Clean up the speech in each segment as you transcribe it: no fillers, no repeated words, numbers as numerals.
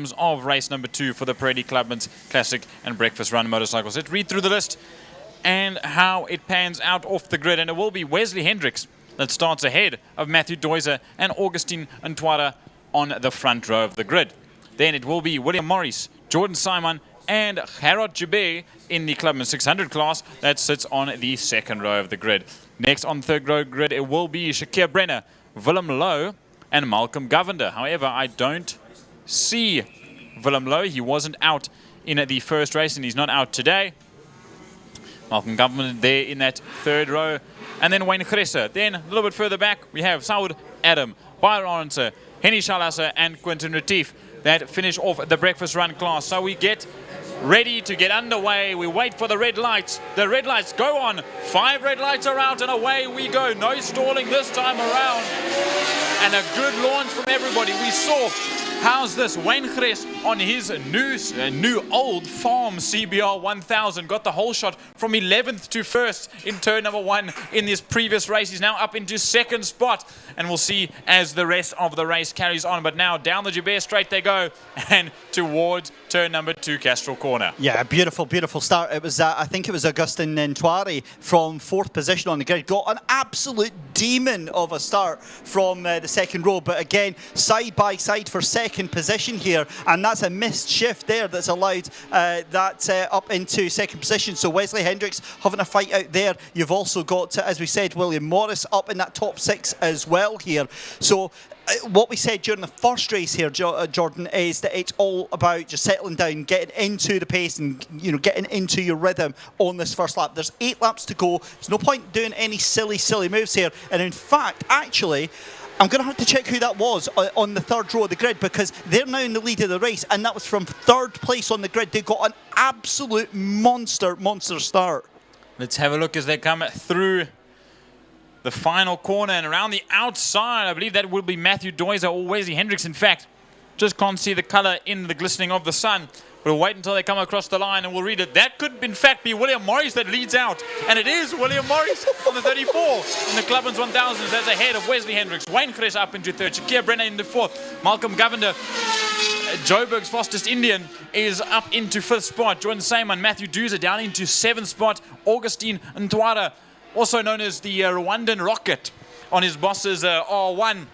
comes of race number 2 for the Pirelli Clubman's Classic and Breakfast Run motorcycles. Let's read through the list and how it pans out off the grid. And it will be Wesley Hendricks that starts ahead of Matthew Deuser and Augustine Ntwara on the front row of the grid. Then it will be William Morris, Jordan Simon and Gerard Jubé in the Clubman 600 class that sits on the second row of the grid. Next on third row grid, it will be Shakir Brenner, Willem Lowe and Malcolm Govender. However, I don't see Willem Lowe. He wasn't out in the first race and he's not out today. Malcolm Govender there in that third row. And then Wayne Gresser. Then a little bit further back, we have Saud Adam, Byron Arendse, Henny Schalasser and Quentin Retief that finish off the Breakfast Run class. So we get ready to get underway. We wait for the red lights. The red lights go on. 5 red lights are out and away we go. No stalling this time around. And a good launch from everybody. We saw, how's this, Wayne Gres on his new old farm CBR 1000. Got the whole shot from 11th to 1st in turn number 1 in this previous race. He's now up into 2nd spot. And we'll see as the rest of the race carries on. But now down the Joubert straight they go and towards turn number 2, Castrol Corner. Yeah, beautiful, beautiful start. It was, I think it was Augustine Ntwari from 4th position on the grid. Got an absolute demon of a start from the second row. But again, side by side for 2nd position here. And that's a missed shift there that's allowed that up into 2nd position. So Wesley Hendricks having a fight out there. You've also got, as we said, William Morris up in that top 6 as well here. So what we said during the first race here, Jordan, is that it's all about just settling down, getting into the pace and, you know, getting into your rhythm on this first lap. There's 8 laps to go. There's no point doing any silly moves here. And in fact, actually, I'm going to have to check who that was on the 3rd row of the grid, because they're now in the lead of the race, and that was from 3rd place on the grid. They got an absolute monster start. Let's have a look as they come through the final corner and around the outside. I believe that will be Matthew Deuser or Wesley Hendricks. In fact, just can't see the colour in the glistening of the sun. We'll wait until they come across the line and we'll read it. That could, in fact, be William Morris that leads out. And it is William Morris on the 34 in the Clubman's 1000s. That's ahead of Wesley Hendricks. Wayne Gres up into 3rd. Shakir Brenner in the 4th. Malcolm Govender, Joburg's fastest Indian, is up into 5th spot. Jordan Simon, Matthew Deuser down into 7th spot. Augustine Ntwara, also known as the Rwandan Rocket, on his boss's R1.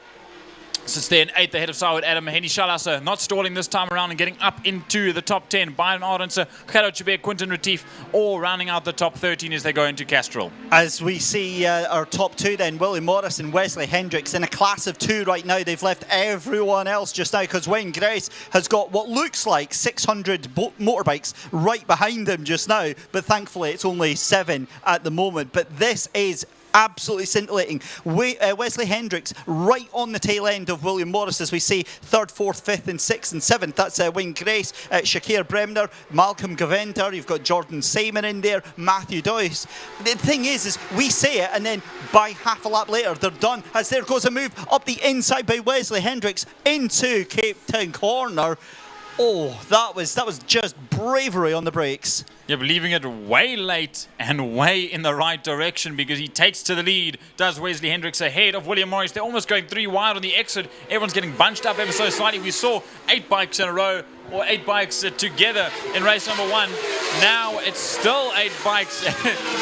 Sits there in 8th ahead of Saud Adam. Henny Schalasser not stalling this time around and getting up into the top 10. Byron Arendse, Gerard Jubé, Quentin Retief, all rounding out the top 13 as they go into Castrol. As we see our top 2 then, William Morris and Wesley Hendricks in a class of 2 right now. They've left everyone else just now because Wayne Gres has got what looks like 600 motorbikes right behind him just now. But thankfully it's only 7 at the moment. But this is absolutely scintillating. Wesley Hendricks right on the tail end of William Morris, as we see 3rd, 4th, 5th and 6th and 7th. That's Wayne Gres, Shakir Brenner, Malcolm Govender. You've got Jordan Simon in there, Matthew Deuser. The thing is we say it and then by half a lap later they're done, as there goes a move up the inside by Wesley Hendricks into Cape Town Corner. Oh, that was just bravery on the brakes. Yeah, but leaving it way late and way in the right direction, because he takes to the lead. Does Wesley Hendricks ahead of William Morris. They're almost going 3 wide on the exit. Everyone's getting bunched up ever so slightly. We saw 8 bikes in a row, or 8 bikes together in race number 1. Now it's still 8 bikes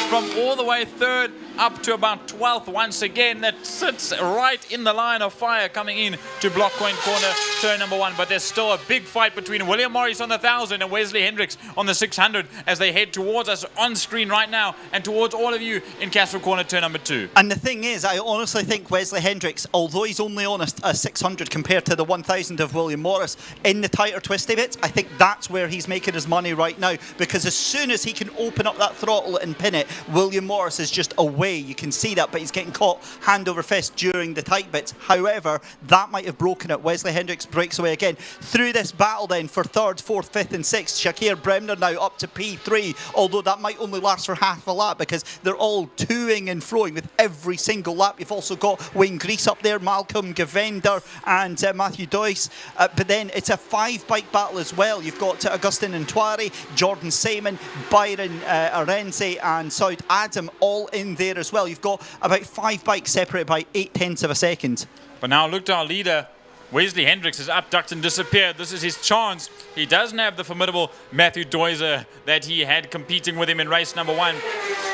from all the way 3rd up to about 12th once again. That sits right in the line of fire coming in to Block Point Corner, turn number 1. But there's still a big fight between William Morris on the 1000 and Wesley Hendricks on the 600 as they head towards us on screen right now and towards all of you in Castrol Corner, turn number 2. And the thing is, I honestly think Wesley Hendricks, although he's only on a 600 compared to the 1000 of William Morris, in the tighter twisty bits, I think that's where he's making his money right now, because as soon as he can open up that throttle and pin it, William Morris is just away. You can see that, but he's getting caught hand over fist during the tight bits. However, that might have broken it. Wesley Hendricks breaks away again. Through this battle then for 3rd, 4th, 5th and 6th, Shakir Brenner now up to P3, although that might only last for half a lap because they're all toing and froing with every single lap. You've also got Wayne Gres up there, Malcolm Govender and Matthew Deuser. But then it's a 5-bike battle as well. You've got Augustine Ntwari, Jordan Simon, Byron Arendse and Saud Adam all in there as well. You've got about 5 bikes separated by 0.8 of a second. But now look to our leader, Wesley Hendricks has up, ducked and disappeared. This is his chance. He doesn't have the formidable Matthew Doiser that he had competing with him in race number 1.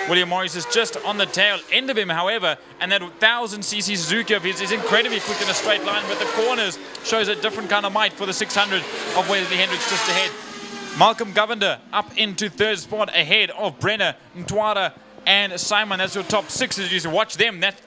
William Morris is just on the tail end of him, however, and that 1000cc Suzuki of his is incredibly quick in a straight line, but the corners shows a different kind of might for the 600 of Wesley Hendricks just ahead. Malcolm Govender up into third spot ahead of Brenner, Ntwara, and Simon. That's your top 6 as you watch them. That's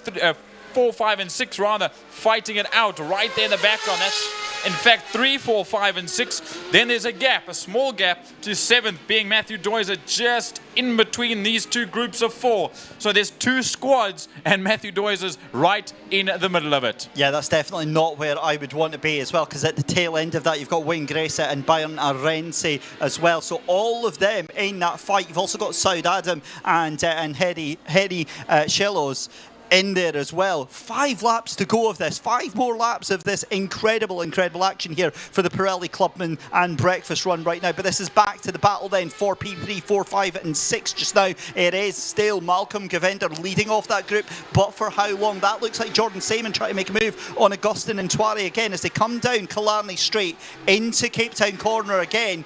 4, 5, and 6 rather fighting it out right there in the background. That's in fact 3, 4, 5, and 6. Then there's a gap, a small gap to 7th being Matthew Doiser, just in between these two groups of 4. So there's 2 squads and Matthew Doiser's right in the middle of it. Yeah, that's definitely not where I would want to be as well, because at the tail end of that you've got Wayne Gressa and Byron Arense as well. So all of them in that fight. You've also got Saud Adam and Hedy Shellos in there as well. 5 laps to go of this. 5 more laps of this incredible action here for the Pirelli Clubman and Breakfast Run right now. But this is back to the battle then for P3, 4, 5 and 6 just now. It is still Malcolm Govender leading off that group, but for how long? That looks like Jordan Simon trying to make a move on Augustin and Ntwari again as they come down Killarney Straight into Cape Town Corner again.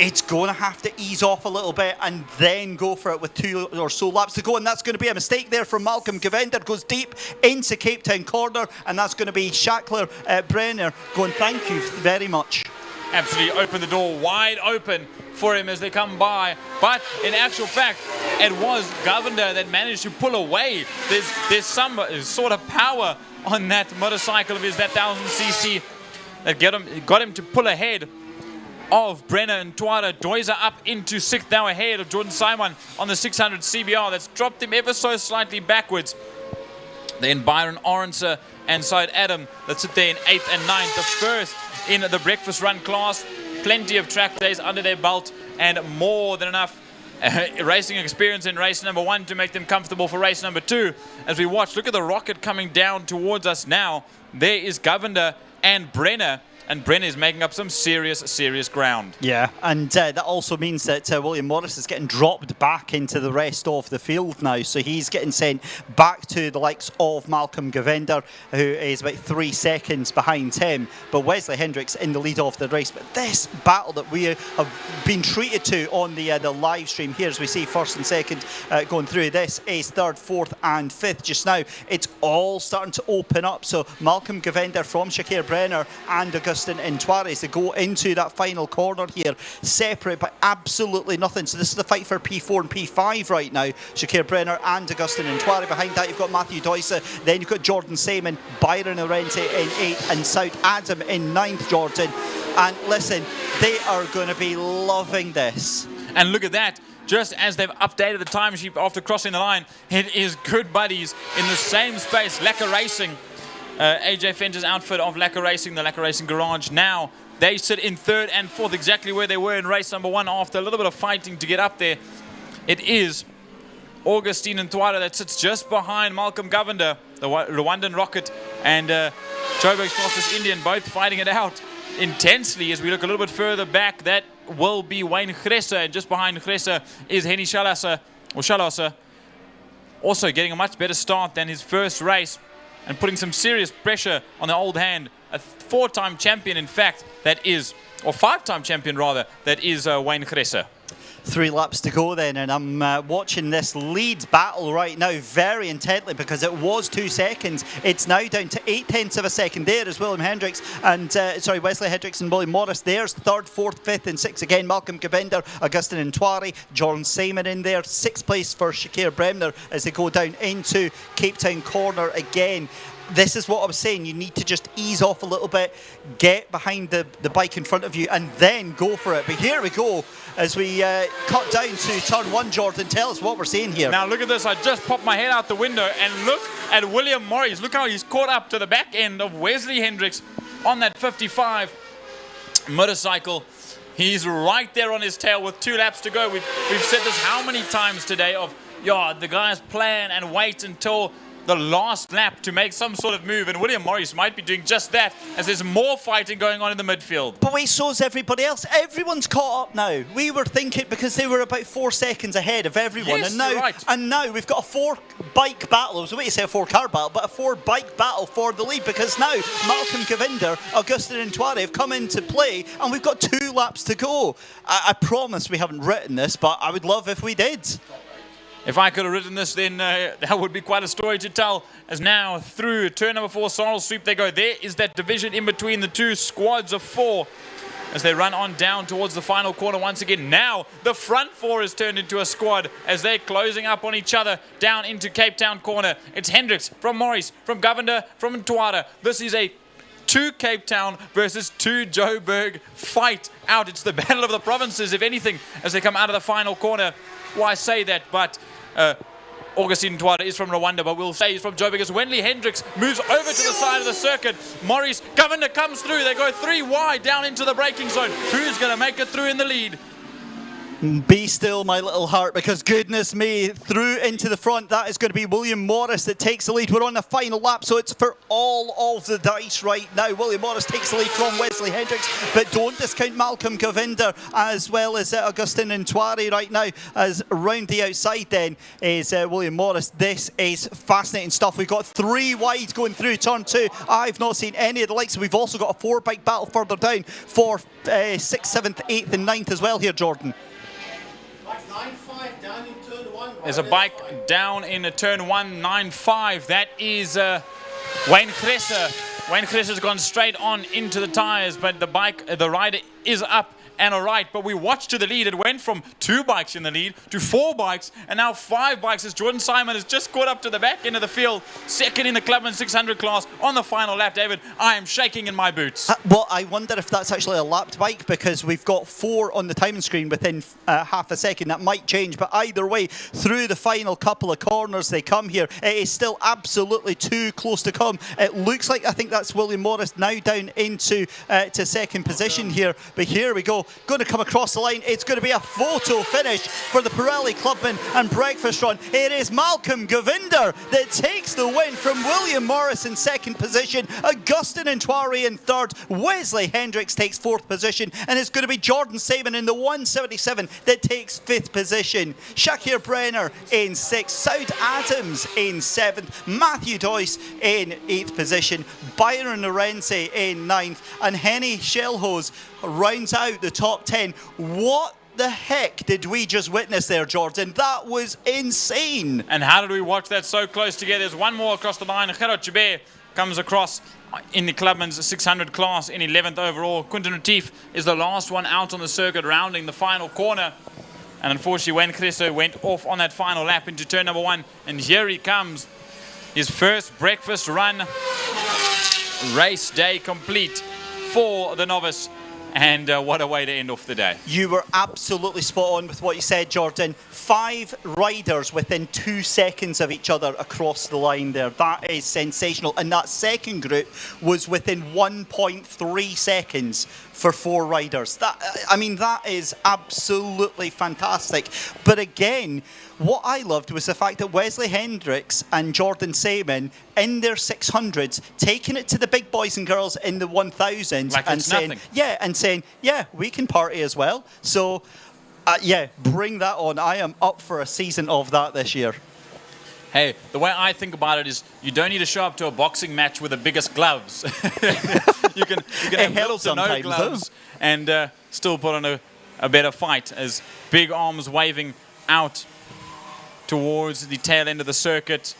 It's going to have to ease off a little bit and then go for it with 2 or so laps to go, and that's going to be a mistake there from Malcolm Govender. Goes deep into Cape Town Corner, and that's going to be Shackler Brenner going, thank you very much. Absolutely open the door wide open for him as they come by, but in actual fact it was Govender that managed to pull away. There's some sort of power on that motorcycle of his, that 1000cc, that got him to pull ahead of Brenner and Ntwara. Doiser up into 6th now ahead of Jordan Simon on the 600 CBR. That's dropped him ever so slightly backwards. Then Byron Orenser and Saud Adam that sit there in 8th and 9th. The first in the Breakfast Run class. Plenty of track days under their belt and more than enough racing experience in race number 1 to make them comfortable for race number 2. As we watch, look at the rocket coming down towards us now. There is Govender and Brenner. And Brenner is making up some serious ground. Yeah, and that also means that William Morris is getting dropped back into the rest of the field now. So he's getting sent back to the likes of Malcolm Govender, who is about 3 seconds behind him. But Wesley Hendricks in the lead of the race. But this battle that we have been treated to on the live stream here, as we see 1st and 2nd going through, this is 3rd, 4th and 5th just now. It's all starting to open up. So Malcolm Govender from Shakir Brenner and Augustin and Ntwari to go into that final corner here, separate by absolutely nothing. So this is the fight for P4 and P5 right now. Shakir Brenner and Augustin and Ntwari. Behind that you've got Matthew Doiser, then you've got Jordan Simon, Byron Arense in 8th and Saud Adam in 9th, Jordan. And listen, they are going to be loving this. And look at that. Just as they've updated the timesheet after crossing the line, it is good buddies in the same space. Lacquer Racing, AJ Fenter's outfit of Lacquer Racing, the Lacquer Racing Garage. Now they sit in 3rd and 4th, exactly where they were in race number 1 after a little bit of fighting to get up there. It is Augustine Ntwara that sits just behind Malcolm Govender, the Rwandan Rocket, and Joburg's fastest Indian, both fighting it out intensely. As we look a little bit further back, that will be Wayne Gressa, and just behind Gressa is Henny Shalasa, also getting a much better start than his first race and putting some serious pressure on the old hand. A 4-time champion, in fact, that is, or 5-time champion rather, that is Wayne Gressa. 3 laps to go then, and I'm watching this lead battle right now very intently, because it was 2 seconds. It's now down to 0.8 of a second. There is William Hendricks and Wesley Hendricks and William Morris. There's 3rd, 4th, 5th and 6th again. Malcolm Govender, Augustin Ntwari, Jordan Simon in there. 6th place for Shakir Brenner as they go down into Cape Town Corner again. This is what I was saying, you need to just ease off a little bit, get behind the bike in front of you and then go for it. But here we go as we cut down to turn 1. Jordan, tell us what we're seeing here. Now look at this, I just popped my head out the window and look at William Morris. Look how he's caught up to the back end of Wesley Hendricks on that 55 motorcycle. He's right there on his tail with 2 laps to go. We've said this how many times today of, the guys plan and wait until the last lap to make some sort of move, and William Morris might be doing just that as there's more fighting going on in the midfield. But wait, so's everybody else. Everyone's caught up now. We were thinking, because they were about 4 seconds ahead of everyone, Yes, and now you're right. and now we've got a 4-bike battle. I was waiting to say a 4-car battle, but a 4-bike battle for the lead, because now Malcolm Govinder, Augustin and Tware have come into play, and we've got 2 laps to go. I promise we haven't written this, but I would love if we did. If I could have written this, then that would be quite a story to tell. As now through turn number 4, Sorrel Sweep they go. There is that division in between the 2 squads of 4 as they run on down towards the final corner once again. Now the front 4 is turned into a squad as they're closing up on each other down into Cape Town corner. It's Hendricks from Morris, from Govender, from Tware. This is a 2 Cape Town versus 2 Joburg fight out. It's the battle of the provinces, if anything, as they come out of the final corner. Well, I say that, but Augustine Tware is from Rwanda, but we'll say he's from Joburg as Wenley Hendricks moves over to the side of the circuit. Morris, Govender comes through. They go 3 wide down into the braking zone. Who's going to make it through in the lead? Be still, my little heart, because goodness me, through into the front, that is going to be William Morris that takes the lead. We're on the final lap, so it's for all of the dice right now. William Morris takes the lead from Wesley Hendricks, but don't discount Malcolm Govinder as well as Augustin and Tware right now, as around the outside then is William Morris. This is fascinating stuff. We've got 3 wide going through turn 2. I've not seen any of the likes. We've also got a 4-bike battle further down for 6th, 7th, 8th and 9th as well here, Jordan. There's a bike down in turn 1, 9.5. That is Wayne Kresser. Wayne Kresser's gone straight on into the tyres, but the rider is up and all right. But we watched to the lead. It went from 2 bikes in the lead to 4 bikes, and now 5 bikes as Jordan Simon has just caught up to the back end of the field. Second in the Clubman 600 class on the final lap. David, I am shaking in my boots. Well, I wonder if that's actually a lapped bike, because we've got 4 on the timing screen within half a second. That might change, but either way, through the final couple of corners they come here. It is still absolutely too close to come. It looks like, I think that's William Morris now down into to second position here, but here we go. Going to come across the line. It's going to be a photo finish for the Pirelli Clubman and Breakfast Run. It is Malcolm Govinder that takes the win from William Morris in second position, Augustin and Tware in third, Wesley Hendricks takes 4th position, and it's going to be Jordan Simon in the 177 that takes 5th position. Shakir Brenner in 6th, Saud Adams in 7th, Matthew Doyce in 8th position, Byron Lorenzi in 9th, and Henny Shellhose rounds out the top 10. What the heck did we just witness there, Jordan? That was insane. And how did we watch that so close together? There's one more across the line. Gerard Chibé comes across in the Clubman's 600 class in 11th overall. Quinton Retief is the last one out on the circuit, rounding the final corner. And unfortunately, Wayne Kresser went off on that final lap into turn number 1. And here he comes. His first breakfast run race day complete for the novice. And what a way to end off the day. You were absolutely spot on with what you said, Jordan. 5 riders within 2 seconds of each other across the line there. That is sensational. And that second group was within 1.3 seconds for 4 riders. That is absolutely fantastic. But again, what I loved was the fact that Wesley Hendricks and Jordan Simon in their 600s taking it to the big boys and girls in the 1000s like and saying, yeah, we can party as well. So, bring that on. I am up for a season of that this year. Hey, the way I think about it is you don't need to show up to a boxing match with the biggest gloves. you can have little to no gloves and still put on a better fight, as big arms waving out towards the tail end of the circuit.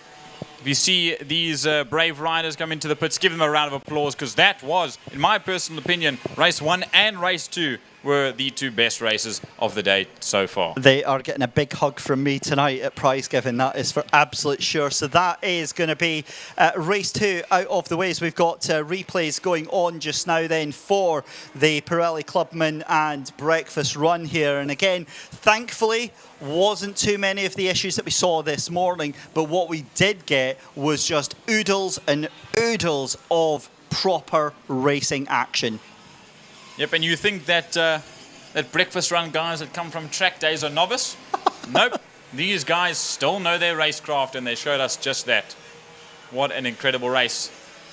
If you see these brave riders come into the pits, give them a round of applause, because that was, in my personal opinion, race 1 and race 2 were the 2 best races of the day so far. They are getting a big hug from me tonight at prize giving, that is for absolute sure. So that is going to be race 2 out of the way. So we've got replays going on just now then for the Pirelli Clubman and Breakfast Run here. And again, thankfully, wasn't too many of the issues that we saw this morning, but what we did get was just oodles and oodles of proper racing action. Yep, and you think that that Breakfast Run guys that come from track days are novice? Nope. These guys still know their racecraft, and they showed us just that. What an incredible race.